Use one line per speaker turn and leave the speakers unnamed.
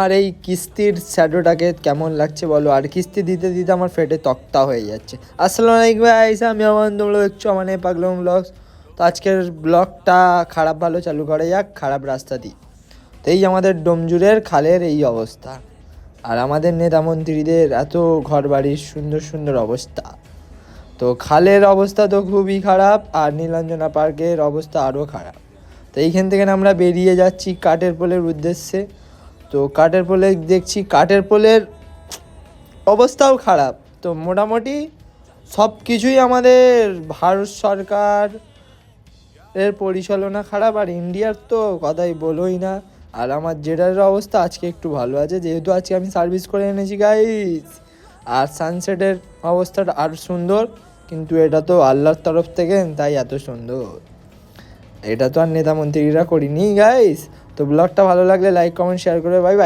আর এই কিস্তির শ্যাডোটাকে কেমন লাগছে বলো, আর কিস্তি দিতে দিতে আমার ফেটে তক্তা হয়ে যাচ্ছে। আসসালামু আলাইকুম গাইস, আমি আমার তোমরা দেখছো মানে পাগলম ব্লগস। তো আজকের ব্লগটা খারাপ ভালো চালু করা যাক, খারাপ রাস্তা দিই। তো এই আমাদের ডোমজুরের খালের এই অবস্থা, আর আমাদের নেতা মন্ত্রীদের এত ঘর বাড়ির সুন্দর সুন্দর অবস্থা। তো খালের অবস্থা তো খুবই খারাপ, আর নীলাঞ্জনা পার্কের অবস্থা আরও খারাপ। তো এইখান থেকে আমরা বেরিয়ে যাচ্ছি কাঠের পোলের উদ্দেশ্যে। তো কাঠের পোলে দেখছি কাঠের পোলের অবস্থাও খারাপ। তো মোটামুটি সব কিছুই আমাদের ভারত সরকার এর পরিচালনা খারাপ, আর ইন্ডিয়ার তো কথাই বলোই না। আর আমার জেডারের অবস্থা আজকে একটু ভালো আছে, যেহেতু আজকে আমি সার্ভিস করে এনেছি গাইস। আর সানসেটের অবস্থাটা আরও সুন্দর, কিন্তু এটা তো আল্লাহর তরফ থেকে, তাই এত সুন্দর। এটা তো আর নেতা মন্ত্রীরা করিনি গাইস। তো ব্লগটা ভালো লাগলে লাইক কমেন্ট শেয়ার করে বাই বাই।